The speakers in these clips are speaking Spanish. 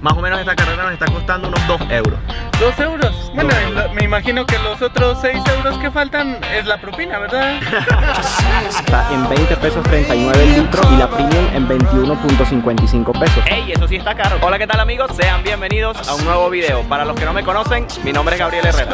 Más o menos esta carrera nos está costando unos 2 euros. 2 euros. Bueno, me imagino que los otros 6 euros que faltan es la propina, ¿verdad? Está en 20 pesos 39 el litro y la premium en 21.55 pesos. ¡Ey! Eso sí está caro. Hola, ¿qué tal, amigos? Sean bienvenidos a un nuevo video. Para los que no me conocen, mi nombre es Gabriel Herrera.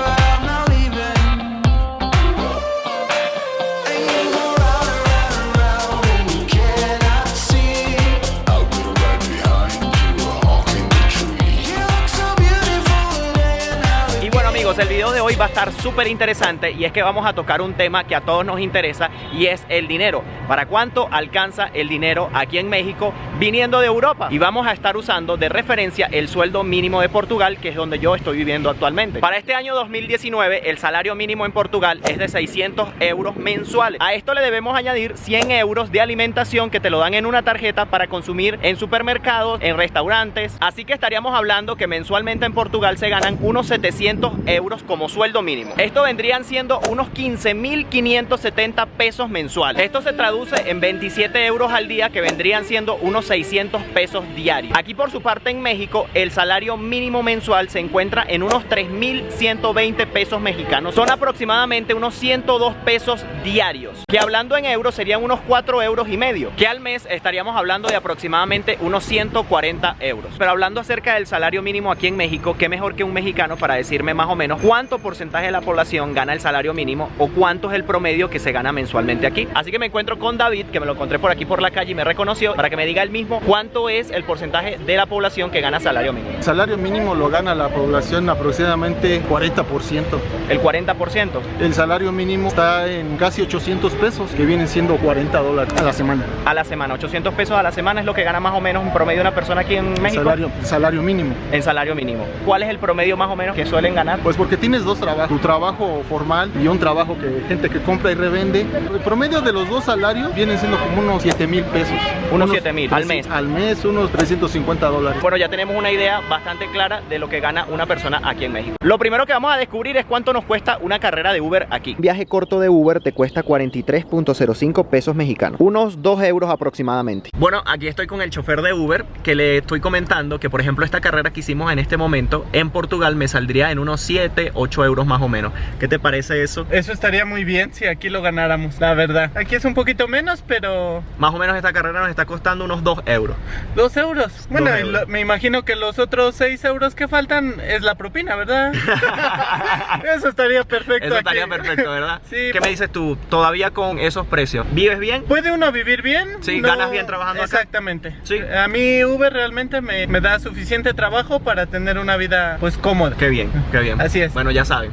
El video de hoy va a estar súper interesante y es que vamos a tocar un tema que a todos nos interesa y es el dinero. ¿Para cuánto alcanza el dinero aquí en México viniendo de Europa? Y vamos a estar usando de referencia el sueldo mínimo de Portugal, que es donde yo estoy viviendo actualmente. Para este año 2019 el salario mínimo en Portugal es de 600 euros mensuales. A esto le debemos añadir 100 euros de alimentación que te lo dan en una tarjeta para consumir en supermercados, en restaurantes. Así que estaríamos hablando que mensualmente en Portugal se ganan unos 700 euros como sueldo mínimo. Esto vendrían siendo unos 15.570 pesos mensuales. Esto se traduce en 27 euros al día, que vendrían siendo unos 600 pesos diarios. Aquí por su parte en México el salario mínimo mensual se encuentra en unos 3.120 pesos mexicanos. Son aproximadamente unos 102 pesos diarios, que hablando en euros serían unos 4 euros y medio, que al mes estaríamos hablando de aproximadamente unos 140 euros. Pero hablando acerca del salario mínimo aquí en México, qué mejor que un mexicano para decirme más o menos cuánto porcentaje de la población gana el salario mínimo o cuánto es el promedio que se gana mensualmente aquí. Así que me encuentro con David, que me lo encontré por aquí por la calle y me reconoció, para que me diga él mismo cuánto es el porcentaje de la población que gana salario mínimo. El salario mínimo lo gana la población aproximadamente 40%. ¿El 40%? El salario mínimo está en casi 800 pesos, que vienen siendo 40 dólares a la semana. A la semana, 800 pesos a la semana es lo que gana más o menos un promedio una persona aquí en México. Salario mínimo. En salario mínimo. ¿Cuál es el promedio más o menos que suelen ganar? Pues porque tienes dos trabajos, tu trabajo formal y un trabajo que gente que compra y revende. El promedio de los dos salarios vienen siendo como unos 7,000 pesos. Unos 7,000 al mes. Al mes, unos 350 dólares. Bueno, ya tenemos una idea bastante clara de lo que gana una persona aquí en México. Lo primero que vamos a descubrir es cuánto nos cuesta una carrera de Uber aquí. Un viaje corto de Uber te cuesta 43.05 pesos mexicanos, unos 2 euros aproximadamente. Bueno, aquí estoy con el chofer de Uber, que le estoy comentando que, por ejemplo, esta carrera que hicimos en este momento en Portugal me saldría en unos 7, 8 euros más o menos. ¿Qué te parece eso? Eso estaría muy bien si aquí lo ganáramos, la verdad. Aquí es un poquito menos, pero... Más o menos esta carrera nos está costando unos 2 euros. 2 euros. Bueno, 2 euros. Me imagino que los otros 6 euros que faltan es la propina, ¿verdad? Eso estaría perfecto. Eso aquí. estaría perfecto, ¿verdad? Sí. ¿Qué me dices tú? Todavía con esos precios, ¿vives bien? ¿Puede uno vivir bien? Sí, ganas bien trabajando acá. Exactamente. Sí. A mí Uber realmente me da suficiente trabajo para tener una vida pues cómoda. Qué bien, qué bien. Así es. Bueno, ya saben.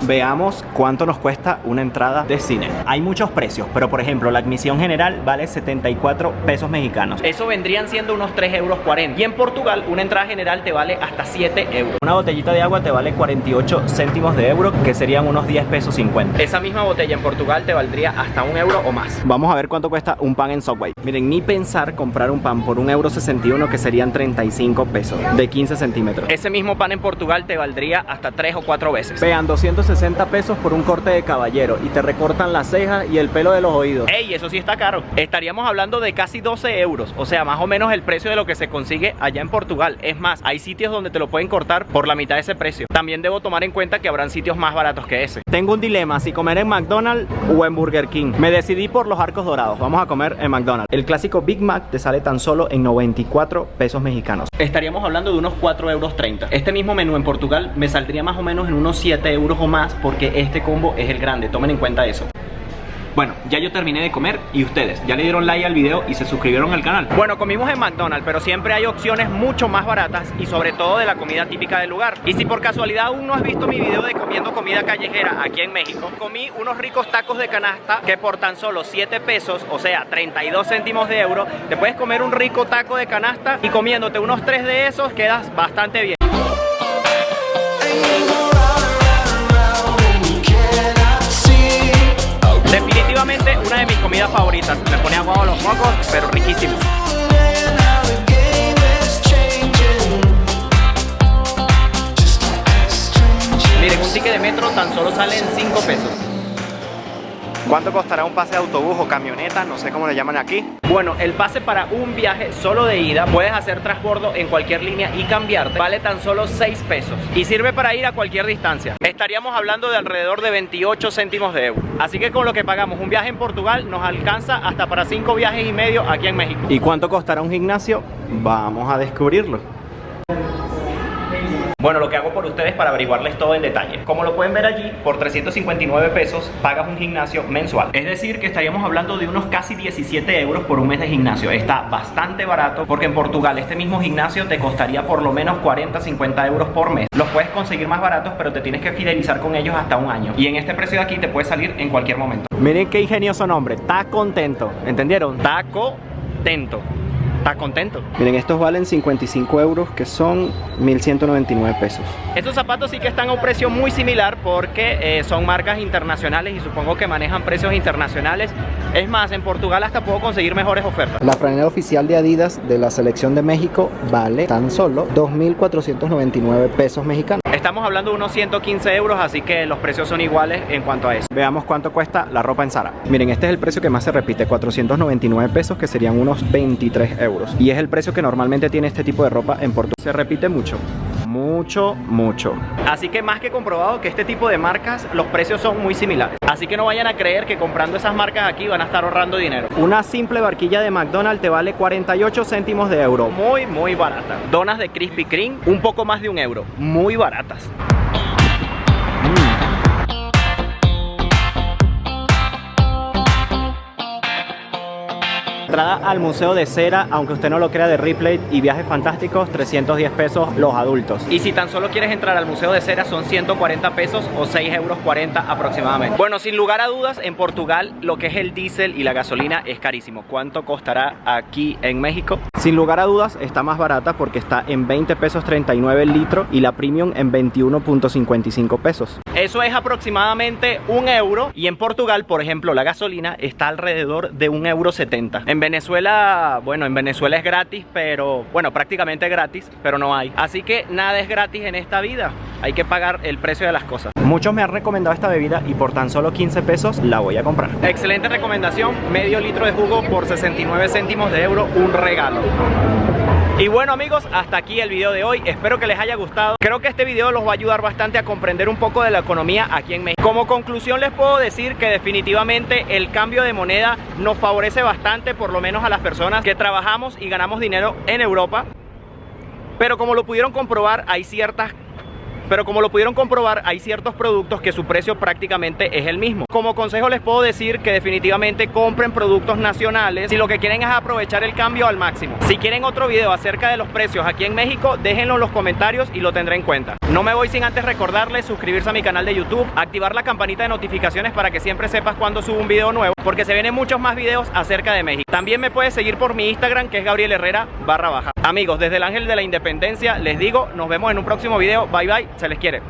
Veamos cuánto nos cuesta una entrada de cine. Hay muchos precios, pero por ejemplo la admisión general vale 74 pesos mexicanos. Eso vendrían siendo unos 3,40 euros. Y en Portugal una entrada general te vale hasta 7 euros. Una botellita de agua te vale 48 céntimos de euro, que serían unos 10 pesos 50. Esa misma botella en Portugal te valdría hasta 1 euro o más. Vamos a ver cuánto cuesta un pan en Subway. Miren, ni pensar comprar un pan por 1,61 euro, que serían 35 pesos de 15 centímetros. Ese mismo pan en Portugal te valdría hasta 3 o 4 veces. Vean, 260 pesos por un corte de caballero y te recortan las cejas y el pelo de los oídos. ¡Ey! Eso sí está caro. Estaríamos hablando de casi 12 euros. O sea, más o menos el precio de lo que se consigue allá en Portugal. Es más, hay sitios donde te lo pueden cortar por la mitad de ese precio. También debo tomar en cuenta que habrán sitios más baratos que ese. Tengo un dilema, si comer en McDonald's o en Burger King. Me decidí por los Arcos Dorados. Vamos a comer en McDonald's. El clásico Big Mac te sale tan solo en 94 pesos mexicanos. Estaríamos hablando de unos 4,30 euros. Este mismo menú en Portugal me saldría más o menos en unos 7 euros o más, porque este combo es el grande. Tomen en cuenta eso. Bueno, ya yo terminé de comer y ustedes, ¿ya le dieron like al video y se suscribieron al canal? Bueno, comimos en McDonald's, pero siempre hay opciones mucho más baratas y sobre todo de la comida típica del lugar. Y si por casualidad aún no has visto mi video de comiendo comida callejera aquí en México, comí unos ricos tacos de canasta que por tan solo 7 pesos, o sea 32 céntimos de euro, te puedes comer un rico taco de canasta y comiéndote unos 3 de esos quedas bastante bien. Definitivamente una de mis comidas favoritas. Me pone agua a los mocos, pero riquísimo. Miren, un ticket de metro tan solo sale en 5 pesos. pesos. ¿Cuánto costará un pase de autobús o camioneta? No sé cómo le llaman aquí. Bueno, el pase para un viaje solo de ida, puedes hacer transbordo en cualquier línea y cambiarte, vale tan solo 6 pesos y sirve para ir a cualquier distancia. Estaríamos hablando de alrededor de 28 céntimos de euro. Así que con lo que pagamos un viaje en Portugal nos alcanza hasta para 5 viajes y medio aquí en México. ¿Y cuánto costará un gimnasio? Vamos a descubrirlo. Bueno, lo que hago por ustedes para averiguarles todo en detalle. Como lo pueden ver allí, por 359 pesos pagas un gimnasio mensual. Es decir, que estaríamos hablando de unos casi 17 euros por un mes de gimnasio. Está bastante barato porque en Portugal este mismo gimnasio te costaría por lo menos 40-50 euros por mes. Los puedes conseguir más baratos, pero te tienes que fidelizar con ellos hasta un año. Y en este precio de aquí te puede salir en cualquier momento. Miren qué ingenioso nombre, Está Contento. ¿Entendieron? Está contento. ¿Estás contento? Miren, estos valen 55 euros, que son 1.199 pesos. Estos zapatos sí que están a un precio muy similar porque son marcas internacionales y supongo que manejan precios internacionales. Es más, en Portugal hasta puedo conseguir mejores ofertas. La franela oficial de Adidas de la selección de México vale tan solo 2.499 pesos mexicanos. Estamos hablando de unos 115 euros, así que los precios son iguales en cuanto a eso. Veamos cuánto cuesta la ropa en Zara. Miren, este es el precio que más se repite, 499 pesos, que serían unos 23 euros. Y es el precio que normalmente tiene este tipo de ropa en Portugal. Se repite mucho. Mucho. Así que más que comprobado que este tipo de marcas, los precios son muy similares. Así que no vayan a creer que comprando esas marcas aquí van a estar ahorrando dinero. Una simple barquilla de McDonald's te vale 48 céntimos de euro. Muy barata. Donas de Krispy Kreme, un poco más de 1 euro. Muy baratas. Entrada al Museo de Cera, aunque usted no lo crea, de Ripley y viajes fantásticos, 310 pesos los adultos. Y si tan solo quieres entrar al Museo de Cera son 140 pesos o 6,40 euros aproximadamente. Bueno, sin lugar a dudas, en Portugal lo que es el diésel y la gasolina es carísimo. ¿Cuánto costará aquí en México? Sin lugar a dudas está más barata porque está en 20 pesos 39 el litro y la premium en 21.55 pesos. Eso es aproximadamente 1 euro y en Portugal, por ejemplo, la gasolina está alrededor de 1,70 €. En Venezuela, bueno, en Venezuela es gratis, pero bueno, prácticamente gratis, pero no hay. Así que nada es gratis en esta vida. Hay que pagar el precio de las cosas. Muchos me han recomendado esta bebida y por tan solo 15 pesos la voy a comprar. Excelente recomendación, medio litro de jugo por 69 céntimos de euro, un regalo. Y bueno amigos, hasta aquí el video de hoy, espero que les haya gustado. Creo que este video los va a ayudar bastante a comprender un poco de la economía aquí en México. Como conclusión les puedo decir que definitivamente el cambio de moneda nos favorece bastante, por lo menos a las personas que trabajamos y ganamos dinero en Europa. Pero como lo pudieron comprobar, hay ciertos productos que su precio prácticamente es el mismo. Como consejo les puedo decir que definitivamente compren productos nacionales si lo que quieren es aprovechar el cambio al máximo. Si quieren otro video acerca de los precios aquí en México, déjenlo en los comentarios y lo tendré en cuenta. No me voy sin antes recordarles suscribirse a mi canal de YouTube, activar la campanita de notificaciones para que siempre sepas cuando subo un video nuevo, porque se vienen muchos más videos acerca de México. También me puedes seguir por mi Instagram, que es Gabriel Herrera _. Amigos, desde el Ángel de la Independencia les digo, nos vemos en un próximo video. Bye bye, se les quiere.